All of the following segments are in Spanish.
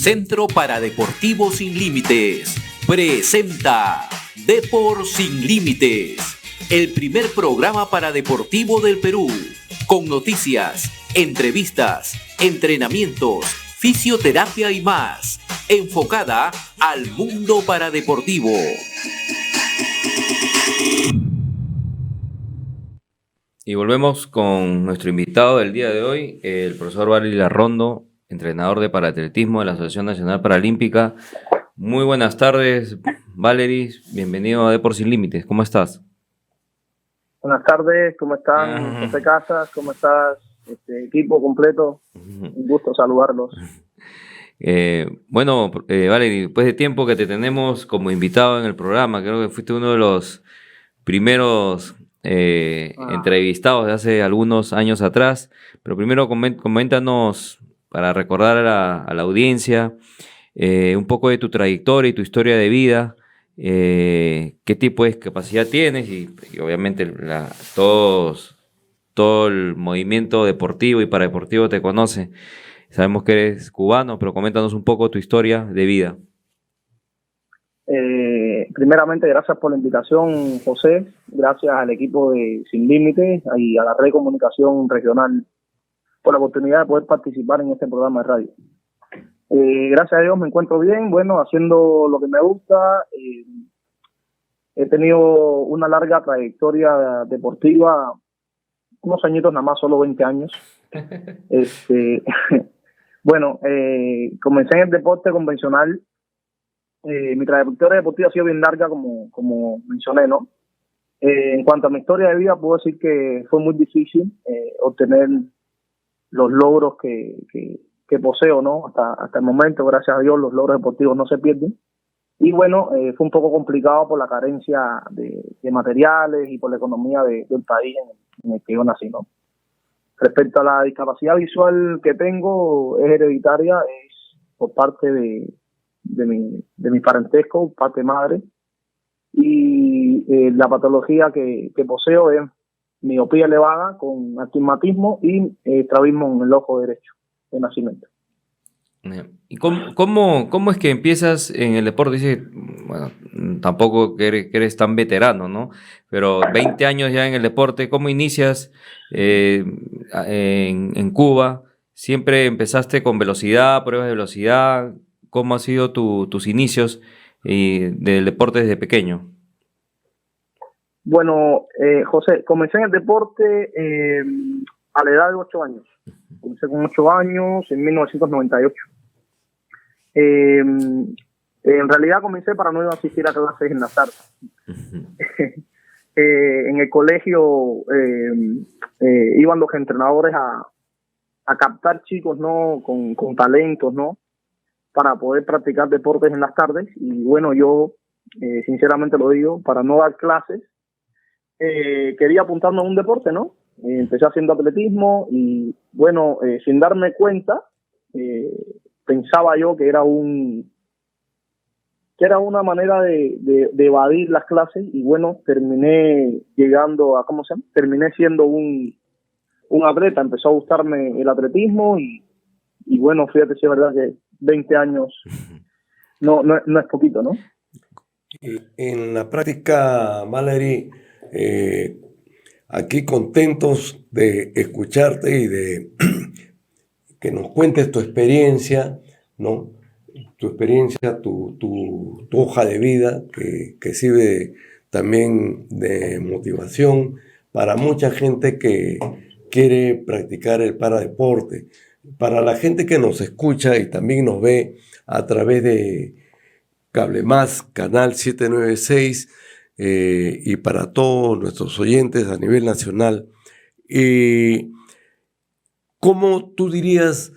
Centro Paradeportivo Sin Límites presenta Depor Sin Límites, el primer programa paradeportivo del Perú, con noticias, entrevistas, entrenamientos, fisioterapia y más, enfocada al mundo paradeportivo. Y volvemos con nuestro invitado del día de hoy, el profesor Valery Larrondo, entrenador de paraatletismo de la Asociación Nacional Paralímpica. Muy buenas tardes, Valery, bienvenido a Depor Sin Límites, ¿cómo estás? Buenas tardes, ¿cómo están? José Casas, ¿cómo estás? Equipo completo, un gusto saludarlos. Valery, después de tiempo que te tenemos como invitado en el programa, creo que fuiste uno de los primeros entrevistados de hace algunos años atrás, pero primero coméntanos, para recordar a la audiencia, un poco de tu trayectoria y tu historia de vida, qué tipo de discapacidad tienes y obviamente todo el movimiento deportivo y paradeportivo te conoce. Sabemos que eres cubano, pero coméntanos un poco tu historia de vida. Primeramente, gracias por la invitación, José. Gracias al equipo de Sin Límites y a la Red de Comunicación Regional por la oportunidad de poder participar en este programa de radio. Gracias a Dios me encuentro bien, haciendo lo que me gusta. He tenido una larga trayectoria deportiva, unos añitos nada más, solo 20 años. Comencé en el deporte convencional. Mi trayectoria deportiva ha sido bien larga, como mencioné, ¿no? En cuanto a mi historia de vida, puedo decir que fue muy difícil obtener los logros que poseo, ¿no? Hasta el momento, gracias a Dios, los logros deportivos no se pierden. Y fue un poco complicado por la carencia de materiales y por la economía del país en el que yo nací, ¿no? Respecto a la discapacidad visual que tengo, es hereditaria, es por parte de mi parentesco, parte madre, y la patología que poseo es miopía elevada con astigmatismo y estrabismo en el ojo derecho de nacimiento. ¿Y cómo es que empiezas en el deporte? Dice, bueno, tampoco que eres tan veterano, ¿no? Pero 20 años ya en el deporte, ¿cómo inicias en Cuba? ¿Siempre empezaste con velocidad, pruebas de velocidad? ¿Cómo han sido tus inicios del deporte desde pequeño? Bueno, José, comencé en el deporte a la edad de 8 años. Comencé con 8 años en 1998. En realidad comencé para no asistir a clases en las tardes. En el colegio iban los entrenadores a captar chicos, ¿no? Con talentos, ¿no? Para poder practicar deportes en las tardes. Y yo sinceramente lo digo, para no dar clases, quería apuntarme a un deporte, ¿no? Empecé haciendo atletismo y sin darme cuenta, pensaba yo que era una manera de evadir las clases y terminé llegando a, terminé siendo un atleta. Empezó a gustarme el atletismo y fíjate si es verdad que 20 años no es poquito, ¿no? En la práctica, Valery, aquí contentos de escucharte y de que nos cuentes tu experiencia, ¿no? Tu experiencia, tu hoja de vida, que sirve también de motivación para mucha gente que quiere practicar el paradeporte. Para la gente que nos escucha y también nos ve a través de Cable Más, Canal 796, y para todos nuestros oyentes a nivel nacional, ¿cómo tú dirías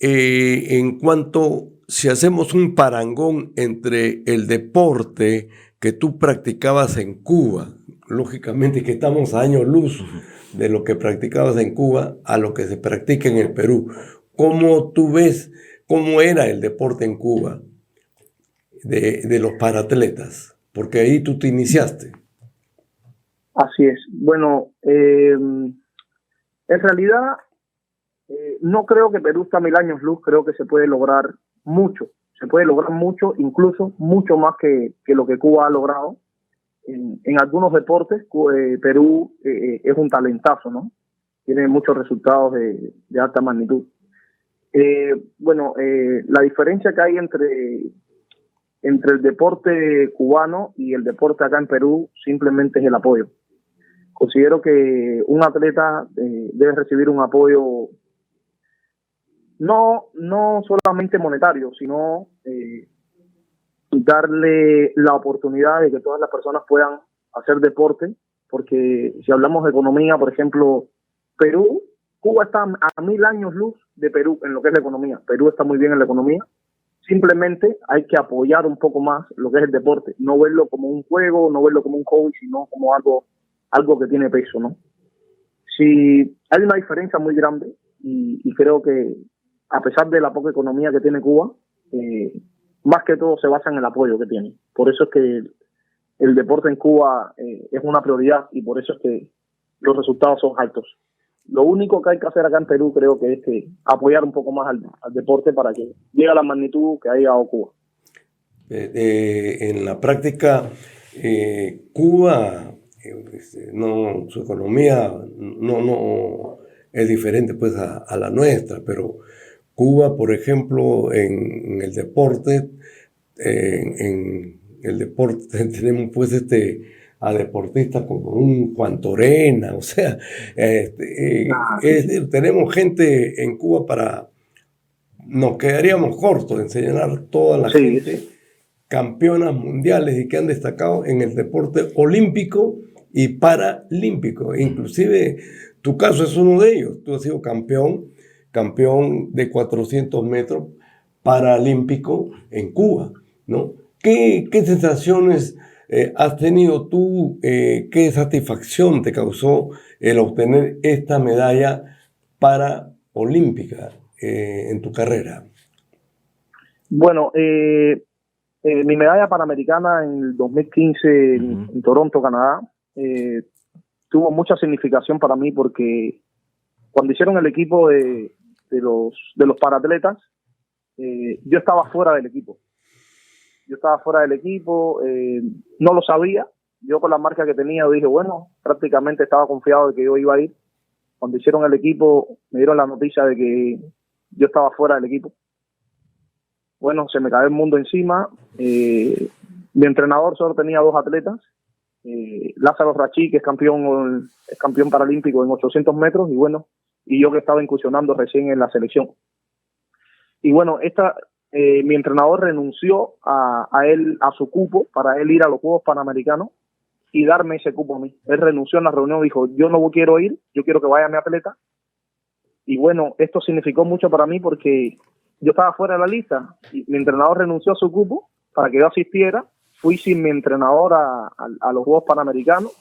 en cuanto si hacemos un parangón entre el deporte que tú practicabas en Cuba, lógicamente que estamos a años luz de lo que practicabas en Cuba a lo que se practica en el Perú? ¿Cómo tú ves cómo era el deporte en Cuba de los paratletas? Porque ahí tú te iniciaste. Así es. En realidad no creo que Perú está a 1000 años luz. Creo que se puede lograr mucho, se puede lograr mucho, incluso mucho más que lo que Cuba ha logrado. En algunos deportes, Perú es un talentazo, ¿no? Tiene muchos resultados de alta magnitud. La diferencia que hay entre el deporte cubano y el deporte acá en Perú simplemente es el apoyo. Considero que un atleta debe recibir un apoyo no solamente monetario, sino darle la oportunidad de que todas las personas puedan hacer deporte, porque si hablamos de economía, por ejemplo, Cuba está a 1000 años luz de Perú en lo que es la economía. Perú está muy bien en la economía. Simplemente hay que apoyar un poco más lo que es el deporte, no verlo como un juego, no verlo como un hobby, sino como algo que tiene peso, ¿no? Sí, hay una diferencia muy grande y creo que a pesar de la poca economía que tiene Cuba, más que todo se basa en el apoyo que tiene. Por eso es que el deporte en Cuba es una prioridad y por eso es que los resultados son altos. Lo único que hay que hacer acá en Perú creo que es que apoyar un poco más al deporte para que llegue a la magnitud que ha llegado Cuba. En la práctica, Cuba, su economía no es diferente pues a la nuestra, pero Cuba, por ejemplo, en el deporte, tenemos pues a deportistas como un Juan Torena, o sea, tenemos gente en Cuba nos quedaríamos cortos en señalar toda la gente, campeonas mundiales y que han destacado en el deporte olímpico y paralímpico. Inclusive tu caso es uno de ellos, tú has sido campeón de 400 metros paralímpico en Cuba, ¿no? ¿Qué sensaciones has tenido tú? ¿Qué satisfacción te causó el obtener esta medalla paraolímpica en tu carrera? Bueno, mi medalla panamericana en el 2015 en Toronto, Canadá, tuvo mucha significación para mí porque cuando hicieron el equipo de los paratletas, yo estaba fuera del equipo. No lo sabía. Yo con la marca que tenía dije, bueno, prácticamente estaba confiado de que yo iba a ir. Cuando hicieron el equipo, me dieron la noticia de que yo estaba fuera del equipo. Bueno, se me cayó el mundo encima. Mi entrenador solo tenía 2 atletas. Lázaro Rachí, que es campeón paralímpico en 800 metros, y yo que estaba incursionando recién en la selección. Y bueno, mi entrenador renunció a su cupo para él ir a los Juegos Panamericanos y darme ese cupo a mí. Él renunció en la reunión, dijo, yo no quiero ir, yo quiero que vaya mi atleta. Y bueno, esto significó mucho para mí porque yo estaba fuera de la lista y mi entrenador renunció a su cupo para que yo asistiera. Fui sin mi entrenador a los Juegos Panamericanos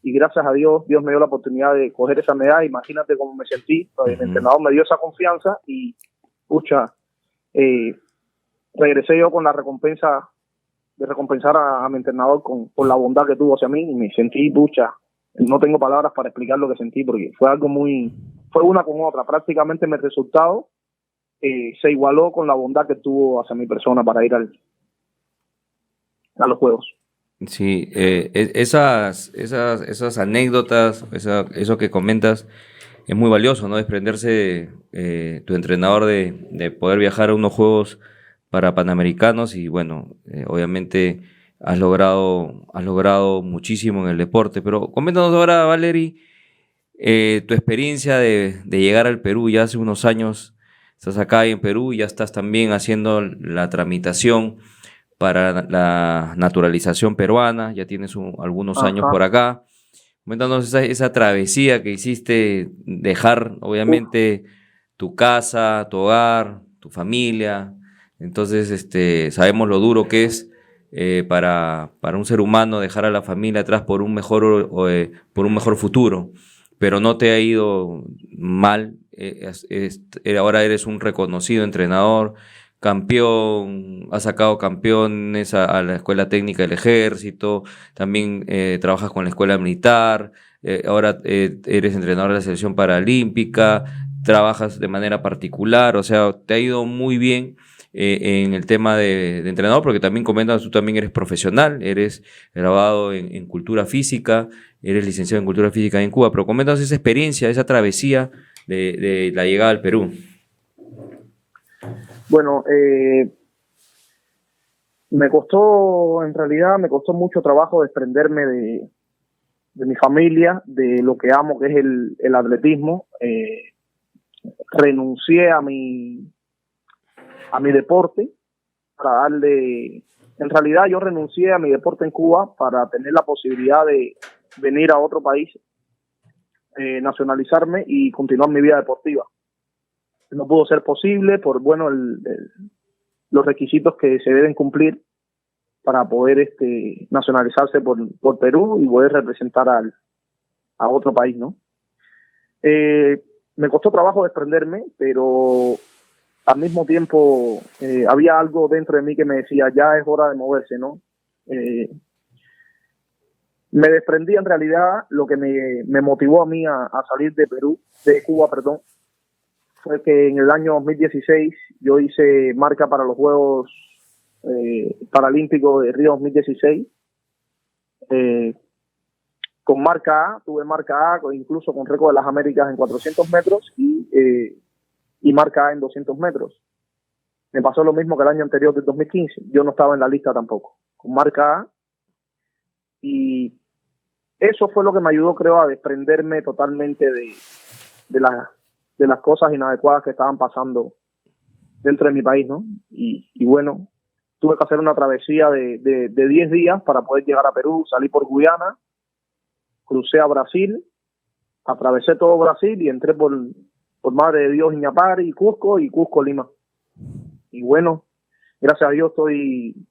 y gracias a Dios me dio la oportunidad de coger esa medalla. Imagínate cómo me sentí. Mi entrenador me dio esa confianza y, regresé yo con la recompensa de recompensar a mi entrenador con la bondad que tuvo hacia mí y me sentí, no tengo palabras para explicar lo que sentí porque fue algo fue una con otra. Prácticamente mi resultado se igualó con la bondad que tuvo hacia mi persona para ir a los Juegos. Sí, esas anécdotas, eso que comentas, es muy valioso, ¿no? Desprenderse tu entrenador de poder viajar a unos Juegos para Panamericanos y bueno, obviamente has logrado muchísimo en el deporte. Pero coméntanos ahora, Valery, tu experiencia de llegar al Perú. Ya hace unos años estás acá en Perú, ya estás también haciendo la tramitación para la naturalización peruana, ya tienes algunos años por acá. Coméntanos esa travesía que hiciste, dejar obviamente tu casa, tu hogar, tu familia. Entonces sabemos lo duro que es para un ser humano dejar a la familia atrás por un mejor futuro, pero no te ha ido mal. Ahora eres un reconocido entrenador, campeón, has sacado campeones a la Escuela Técnica del Ejército, también trabajas con la Escuela Militar, ahora eres entrenador de la Selección Paralímpica, trabajas de manera particular, o sea, te ha ido muy bien en el tema de entrenador, porque también comentas, tú también eres profesional, eres graduado en cultura física, eres licenciado en cultura física en Cuba, pero comentas esa experiencia, esa travesía de la llegada al Perú. Bueno, me costó mucho trabajo desprenderme de mi familia, de lo que amo, que es el atletismo. Renuncié a mi deporte para darle... En realidad yo renuncié a mi deporte en Cuba para tener la posibilidad de venir a otro país, nacionalizarme y continuar mi vida deportiva. No pudo ser posible por, bueno, los requisitos que se deben cumplir para poder nacionalizarse por Perú y poder representar a otro país, ¿no? Me costó trabajo desprenderme, pero al mismo tiempo había algo dentro de mí que me decía, ya es hora de moverse, ¿no? Me desprendí. En realidad, lo que me motivó a mí a salir de Cuba, fue que en el año 2016 yo hice marca para los Juegos Paralímpicos de Río 2016. Tuve marca A, incluso con récord de las Américas en 400 metros y marca A en 200 metros. Me pasó lo mismo que el año anterior, del 2015. Yo no estaba en la lista tampoco, con marca A. Y eso fue lo que me ayudó, creo, a desprenderme totalmente de las cosas inadecuadas que estaban pasando dentro de mi país, ¿no? Y bueno, tuve que hacer una travesía de 10 días para poder llegar a Perú. Salí por Guyana, crucé a Brasil, atravesé todo Brasil y entré por Madre de Dios, Iñapari y Cusco Lima. Y bueno, gracias a Dios estoy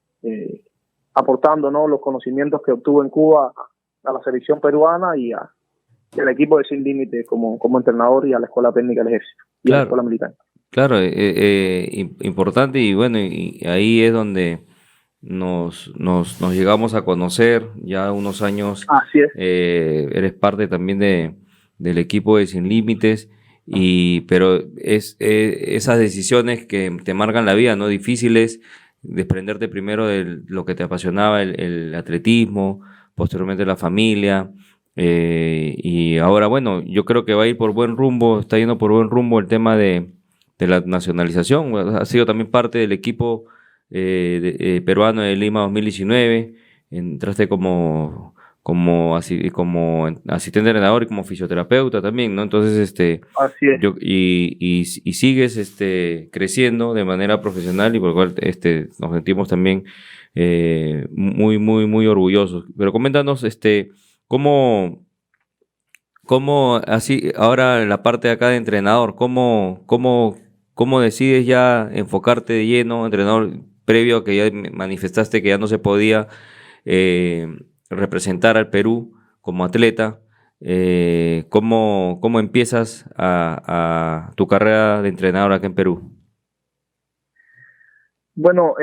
aportando, ¿no?, los conocimientos que obtuve en Cuba a la selección peruana y al equipo de Sin Límites como entrenador y a la Escuela Técnica del Ejército y a la Escuela Militar. Claro, importante, y bueno, y ahí es donde nos llegamos a conocer ya unos años. Así es. Eres parte también del equipo de Sin Límites, pero esas decisiones que te marcan la vida, ¿no? Difíciles, desprenderte primero de lo que te apasionaba, el atletismo, posteriormente la familia, y ahora, bueno, yo creo que va a ir por buen rumbo, está yendo por buen rumbo el tema de la nacionalización. Ha sido también parte del equipo peruano de Lima 2019, entraste como asistente entrenador y como fisioterapeuta también, ¿no? Entonces, así es. Y sigues creciendo de manera profesional, y por lo cual nos sentimos también muy, muy, muy orgullosos. Pero coméntanos, cómo así, ahora la parte de acá de entrenador, cómo decides ya enfocarte de lleno, entrenador, previo a que ya manifestaste que ya no se podía representar al Perú como atleta? ¿Cómo empiezas a tu carrera de entrenador acá en Perú? Bueno,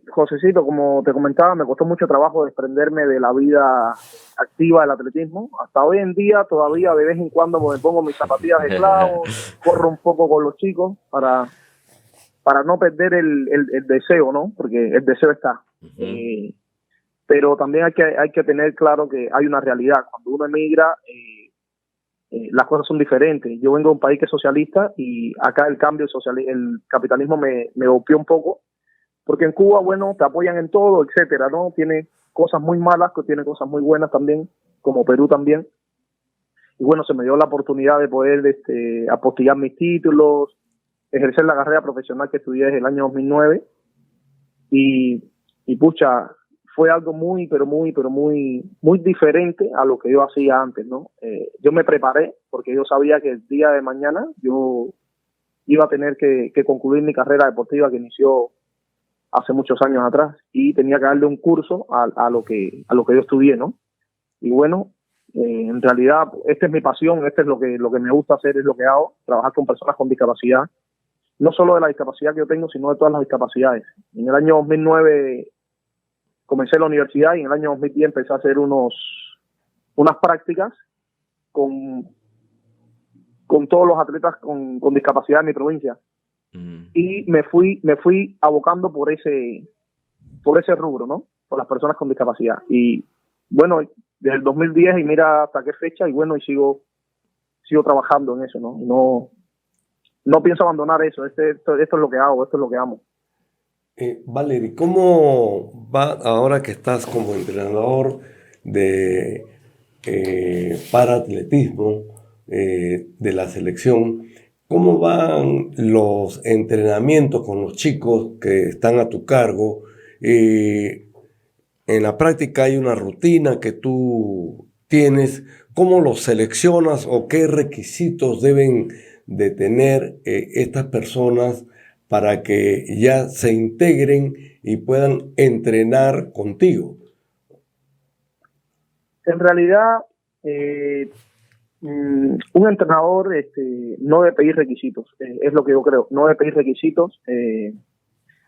Josecito, como te comentaba, me costó mucho trabajo desprenderme de la vida activa del atletismo. Hasta hoy en día todavía de vez en cuando me pongo mis zapatillas de clavo, corro un poco con los chicos para no perder el deseo, ¿no? Porque el deseo está. Uh-huh. Pero también hay que tener claro que hay una realidad. Cuando uno emigra, las cosas son diferentes. Yo vengo de un país que es socialista y acá el capitalismo me golpeó un poco, porque en Cuba, bueno, te apoyan en todo, etcétera, ¿no? Tiene cosas muy malas, que tiene cosas muy buenas también, como Perú también. Y bueno, se me dio la oportunidad de poder apostillar mis títulos, ejercer la carrera profesional que estudié desde el año 2009. Y pucha, fue algo muy diferente a lo que yo hacía antes, ¿no? Yo me preparé porque yo sabía que el día de mañana yo iba a tener que concluir mi carrera deportiva que inició hace muchos años atrás, y tenía que darle un curso a lo que yo estudié, ¿no? Y bueno, en realidad esta es mi pasión, es lo que me gusta hacer, es lo que hago, trabajar con personas con discapacidad, no solo de la discapacidad que yo tengo, sino de todas las discapacidades. En el año 2009 comencé la universidad y en el año 2010 empecé a hacer unas prácticas con con todos los atletas con discapacidad en mi provincia. Y me fui abocando por ese rubro, ¿no? Por las personas con discapacidad. Y bueno, desde el 2010 y mira hasta qué fecha, y bueno, y sigo trabajando en eso, ¿no? Y no pienso abandonar eso. Esto es lo que hago, esto es lo que amo. Valery, ¿cómo va ahora que estás como entrenador de paraatletismo de la selección? ¿Cómo van los entrenamientos con los chicos que están a tu cargo? En la práctica hay una rutina que tú tienes. ¿Cómo los seleccionas o qué requisitos deben de tener estas personas para que ya se integren y puedan entrenar contigo? En realidad, un entrenador no debe pedir requisitos, es lo que yo creo, no debe pedir requisitos,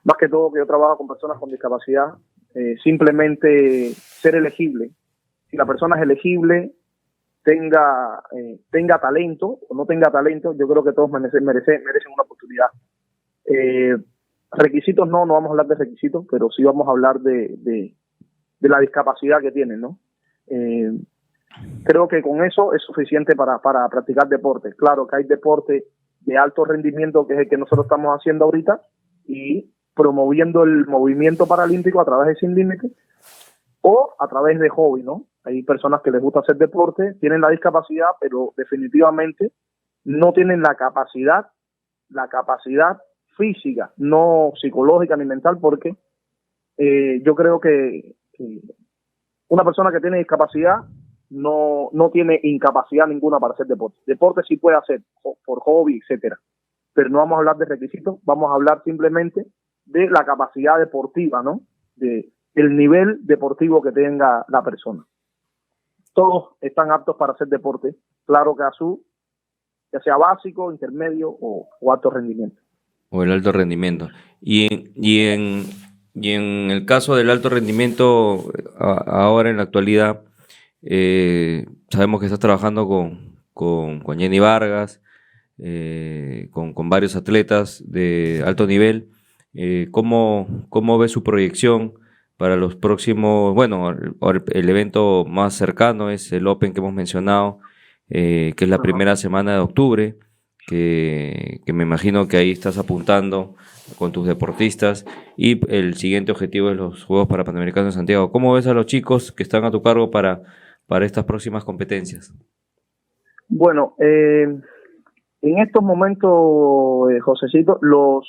más que todo que yo trabajo con personas con discapacidad, simplemente ser elegible. Si la persona es elegible, tenga talento o no tenga talento, yo creo que todos merecen una oportunidad. Requisitos no vamos a hablar de requisitos, pero sí vamos a hablar de la discapacidad que tienen, ¿no? Creo que con eso es suficiente para practicar deporte. Claro que hay deporte de alto rendimiento, que es el que nosotros estamos haciendo ahorita, y promoviendo el movimiento paralímpico a través de Sin Límites o a través de hobby, ¿no? Hay personas que les gusta hacer deporte, tienen la discapacidad, pero definitivamente no tienen la capacidad física, no psicológica ni mental, porque yo creo que una persona que tiene discapacidad no tiene incapacidad ninguna para hacer deporte. Deporte sí puede hacer por hobby, etcétera, pero no vamos a hablar de requisitos, vamos a hablar simplemente de la capacidad deportiva, ¿no? De el nivel deportivo que tenga la persona. Todos están aptos para hacer deporte, claro que ya sea básico, intermedio o alto rendimiento. O el alto rendimiento. Y en el caso del alto rendimiento, ahora en la actualidad, sabemos que estás trabajando con Jenny Vargas, con varios atletas de alto nivel. ¿Cómo ves su proyección para los próximos? Bueno, el evento más cercano es el Open que hemos mencionado, que es la primera semana de octubre, que me imagino que ahí estás apuntando con tus deportistas, y el siguiente objetivo es los Juegos Panamericanos de Santiago. ¿Cómo ves a los chicos que están a tu cargo para estas próximas competencias? Bueno, en estos momentos, Josecito, los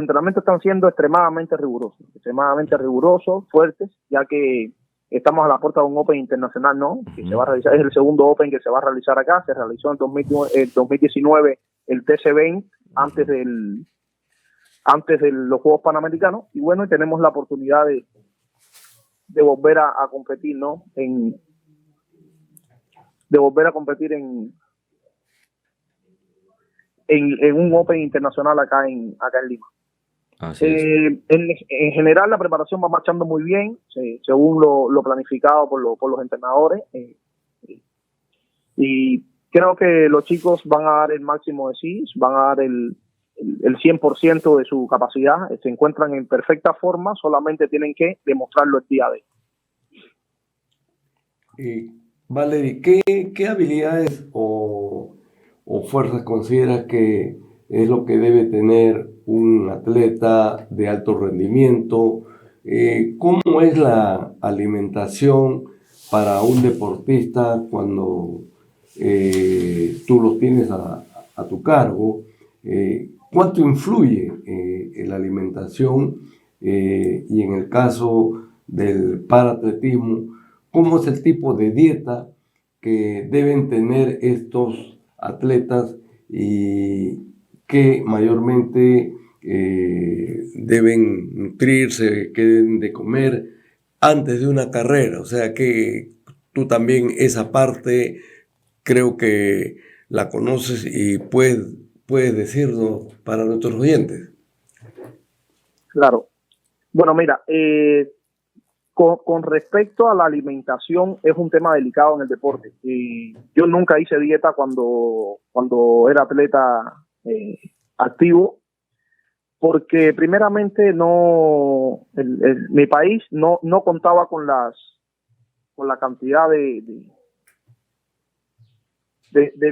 entrenamientos están siendo extremadamente rigurosos, fuertes, ya que estamos a la puerta de un Open internacional, ¿no? Que se va a realizar, es el segundo Open que se va a realizar acá. Se realizó en 2019 el TC20 antes de los Juegos Panamericanos, y bueno, tenemos la oportunidad de volver a competir, ¿no? De volver a competir en un Open internacional acá en Lima. En general la preparación va marchando muy bien, según lo planificado por los entrenadores, y creo que los chicos van a dar el máximo de sí, van a dar el 100% de su capacidad, se encuentran en perfecta forma, solamente tienen que demostrarlo el día de hoy. Valery, ¿qué habilidades o fuerzas consideras que es lo que debe tener un atleta de alto rendimiento? ¿Cómo es la alimentación para un deportista cuando tú los tienes a tu cargo? ¿Cuánto influye en la alimentación? Y en el caso del paraatletismo, ¿cómo es el tipo de dieta que deben tener estos atletas y que mayormente deben nutrirse, que deben de comer antes de una carrera? O sea que tú también esa parte creo que la conoces y puedes decirlo para nuestros oyentes. Claro. Bueno, mira, Con respecto a la alimentación, es un tema delicado en el deporte. Yo nunca hice dieta cuando era atleta activo, porque primeramente mi país no contaba con la cantidad de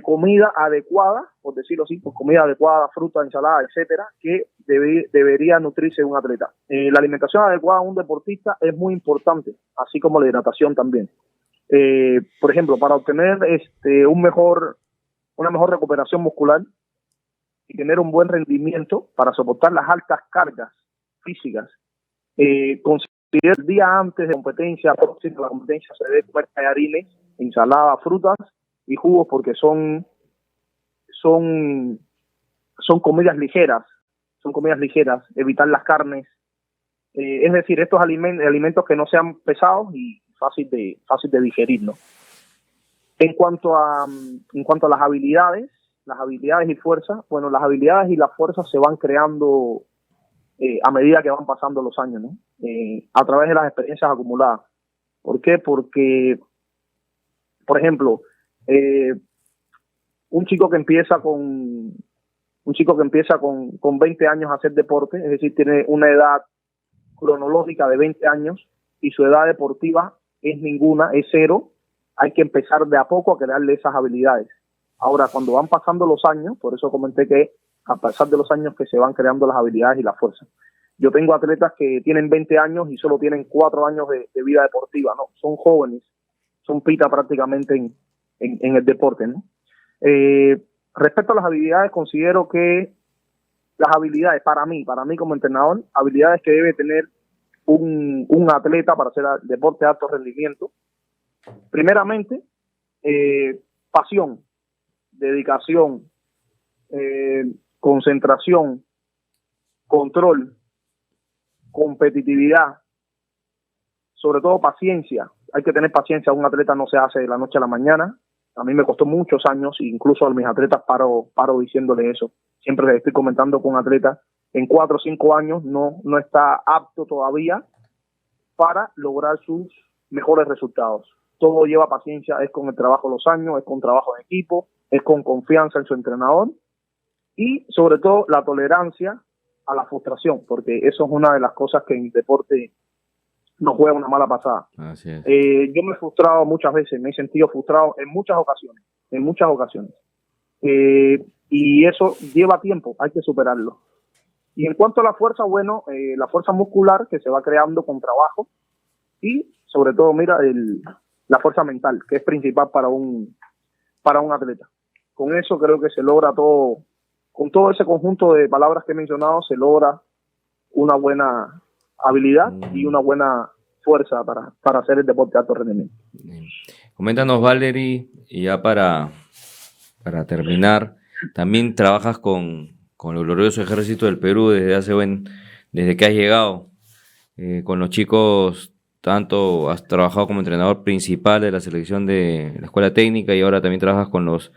comida adecuada, por decirlo así, pues comida adecuada, fruta, ensalada, etcétera, que debería nutrirse un atleta. La alimentación adecuada a un deportista es muy importante, así como la hidratación también. Por ejemplo, para obtener una mejor recuperación muscular y tener un buen rendimiento para soportar las altas cargas físicas, considero el día antes de competencia, próxima a la competencia, se debe comer tallarines, ensalada, frutas y jugos, porque son comidas ligeras, evitar las carnes, es decir, estos alimentos que no sean pesados y fácil de digerir, ¿no? En cuanto a las habilidades y fuerza, bueno, las habilidades y las fuerzas se van creando a medida que van pasando los años, ¿no? A través de las experiencias acumuladas. ¿Por qué? Porque, por ejemplo, un chico que empieza con 20 años a hacer deporte, es decir, tiene una edad cronológica de 20 años y su edad deportiva es ninguna, es cero, hay que empezar de a poco a crearle esas habilidades. Ahora, cuando van pasando los años, por eso comenté que a pesar de los años que se van creando las habilidades y la fuerza. Yo tengo atletas que tienen 20 años y solo tienen 4 años de vida deportiva, ¿no? Son jóvenes, son pita prácticamente en el deporte, ¿no? Respecto a las habilidades, considero que las habilidades, para mí como entrenador, habilidades que debe tener un atleta para hacer deporte de alto rendimiento. Primeramente, pasión, dedicación, concentración, control, competitividad, sobre todo paciencia. Hay que tener paciencia, un atleta no se hace de la noche a la mañana. A mí me costó muchos años, incluso a mis atletas paro diciéndole eso. Siempre les estoy comentando con atletas, en 4 o 5 años no está apto todavía para lograr sus mejores resultados. Todo lleva paciencia, es con el trabajo de los años, es con trabajo en equipo, es con confianza en su entrenador y sobre todo la tolerancia a la frustración, porque eso es una de las cosas que en el deporte nos juega una mala pasada. Así es. Yo me he frustrado muchas veces, me he sentido frustrado en muchas ocasiones. Y eso lleva tiempo, hay que superarlo. Y en cuanto a la fuerza, bueno, la fuerza muscular que se va creando con trabajo y sobre todo, mira, la fuerza mental, que es principal para un atleta. Con eso creo que se logra todo, con todo ese conjunto de palabras que he mencionado, se logra una buena habilidad y una buena fuerza para hacer el deporte de alto rendimiento. Coméntanos, Valery, y ya para terminar, también trabajas con el glorioso Ejército del Perú desde que has llegado, con los chicos, tanto has trabajado como entrenador principal de la selección de la escuela técnica y ahora también trabajas con los,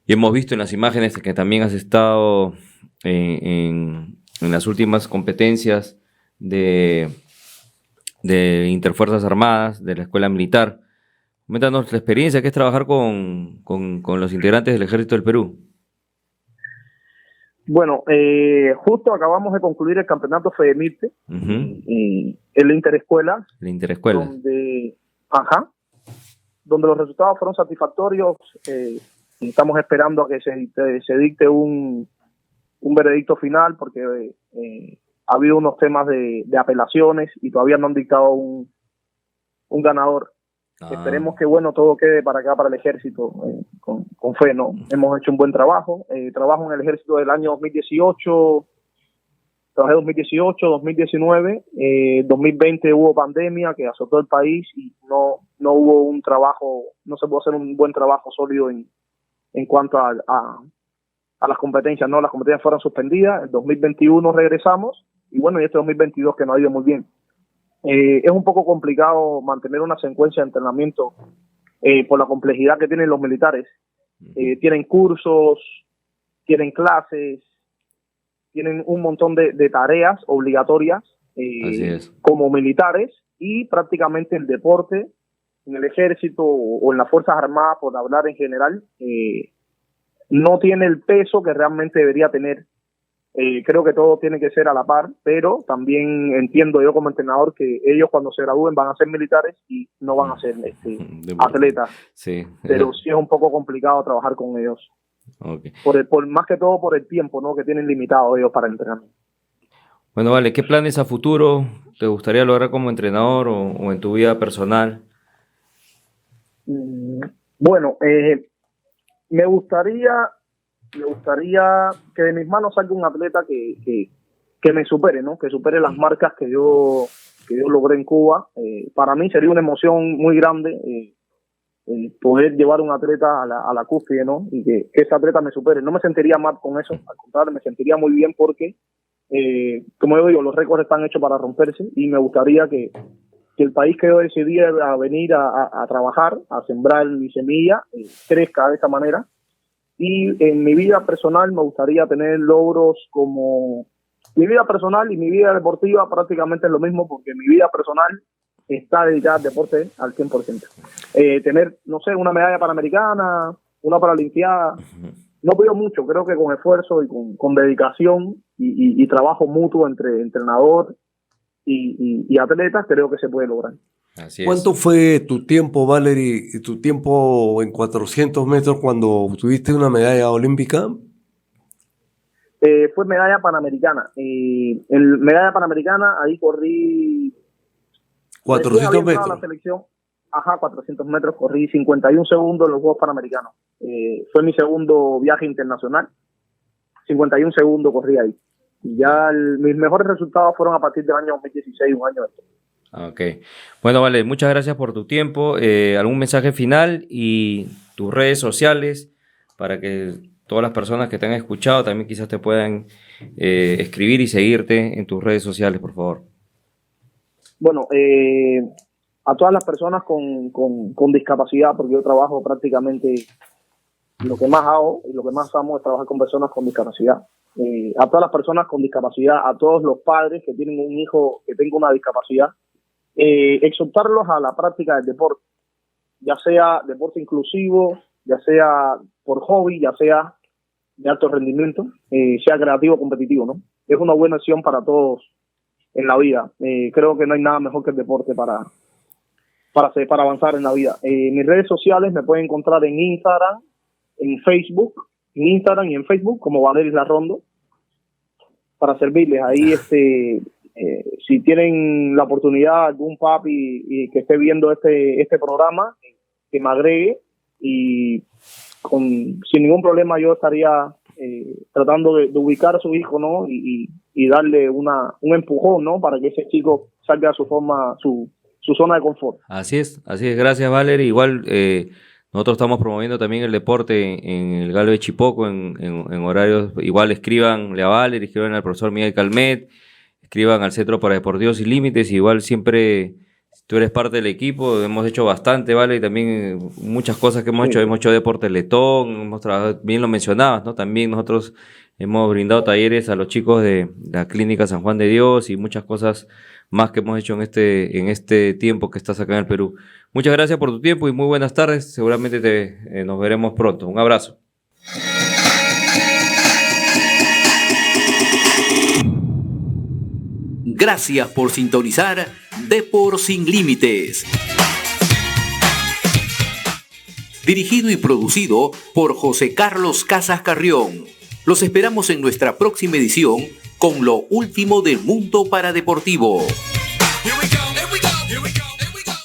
y hemos visto en las imágenes que también has estado en las últimas competencias de Interfuerzas Armadas, de la Escuela Militar. Coméntanos la experiencia que es trabajar con los integrantes del Ejército del Perú. Bueno, justo acabamos de concluir el campeonato FEDEMIRTE, en la Interescuela. La Interescuela. Donde los resultados fueron satisfactorios. Estamos esperando a que se dicte un veredicto final, porque ha habido unos temas de apelaciones y todavía no han dictado un ganador. Esperemos que todo quede para acá, para el ejército, con fe, ¿no? Hemos hecho un buen trabajo. Trabajo en el ejército del año 2018, trabajé 2018, 2019, 2020 hubo pandemia que azotó el país y no hubo un trabajo, no se pudo hacer un buen trabajo sólido en cuanto a las competencias, ¿no? Las competencias fueron suspendidas, en 2021 regresamos y bueno, y este 2022 que nos ha ido muy bien. Es un poco complicado mantener una secuencia de entrenamiento por la complejidad que tienen los militares. Tienen cursos, tienen clases, tienen un montón de tareas obligatorias como militares y prácticamente el deporte en el ejército o en las Fuerzas Armadas, por hablar en general, no tiene el peso que realmente debería tener. Creo que todo tiene que ser a la par, pero también entiendo yo como entrenador que ellos cuando se gradúen van a ser militares y no van a ser atletas. Sí. Pero sí es un poco complicado trabajar con ellos. Okay. Más que todo por el tiempo, ¿no?, que tienen limitado ellos para entrenar. Bueno, vale, ¿qué planes a futuro te gustaría lograr como entrenador o en tu vida personal? Bueno, me gustaría que de mis manos salga un atleta que me supere, ¿no? Que supere las marcas que yo logré en Cuba. Para mí sería una emoción muy grande poder llevar un atleta a la cúspide, ¿no? Y que ese atleta me supere. No me sentiría mal con eso, al contrario, me sentiría muy bien porque, como yo digo, los récords están hechos para romperse y me gustaría que el país que yo decidí a venir a trabajar, a sembrar mi semilla, crezca de esta manera. Y en mi vida personal me gustaría tener logros como... Mi vida personal y mi vida deportiva prácticamente es lo mismo, porque mi vida personal está dedicada al deporte al 100%. Tener, no sé, una medalla panamericana, una paralimpiada, no pido mucho, creo que con esfuerzo y con dedicación y trabajo mutuo entre entrenador y atletas, creo que se puede lograr. Así es. ¿Cuánto fue tu tiempo, Valery, y tu tiempo en 400 metros cuando obtuviste una medalla olímpica? Fue medalla panamericana. En medalla panamericana, ahí corrí... 400 metros. La selección, 400 metros, corrí 51 segundos en los Juegos Panamericanos. Fue mi segundo viaje internacional. 51 segundos corrí ahí. Y ya mis mejores resultados fueron a partir del año 2016, un año después. Ok. Bueno, vale, muchas gracias por tu tiempo. ¿Algún mensaje final y tus redes sociales para que todas las personas que te han escuchado también quizás te puedan escribir y seguirte en tus redes sociales, por favor? Bueno, a todas las personas con discapacidad, porque yo trabajo prácticamente, lo que más hago y lo que más amo es trabajar con personas con discapacidad. A todas las personas con discapacidad, a todos los padres que tienen un hijo que tenga una discapacidad, exhortarlos a la práctica del deporte, ya sea deporte inclusivo, ya sea por hobby, ya sea de alto rendimiento, sea creativo o competitivo, ¿no? Es una buena opción para todos en la vida. Creo que no hay nada mejor que el deporte para avanzar en la vida. Mis redes sociales me pueden encontrar en Instagram, en Facebook como Valery Larrondo, para servirles. Ahí si tienen la oportunidad, algún papi y que esté viendo este programa, que me agregue y sin ningún problema yo estaría tratando de ubicar a su hijo, ¿no? Y darle un empujón, ¿no? Para que ese chico salga a su zona de confort. Así es. Gracias, Valery. Igual nosotros estamos promoviendo también el deporte en el Galo de Chipoco en horarios. Igual escríbanle a Valery, escriban al profesor Miguel Calmet, escriban al Centro para Deportivos Sin Límites. Igual siempre tú eres parte del equipo, hemos hecho bastante, ¿vale? Y también muchas cosas que hemos hecho deporte letón, hemos trabajado, bien lo mencionabas, ¿no? También nosotros hemos brindado talleres a los chicos de la Clínica San Juan de Dios y muchas cosas más que hemos hecho en este tiempo que estás acá en el Perú. Muchas gracias por tu tiempo y muy buenas tardes, seguramente nos veremos pronto. Un abrazo. Gracias por sintonizar Depor Sin Límites. Dirigido y producido por José Carlos Casas Carrión. Los esperamos en nuestra próxima edición con lo último del mundo paradeportivo. Here we go.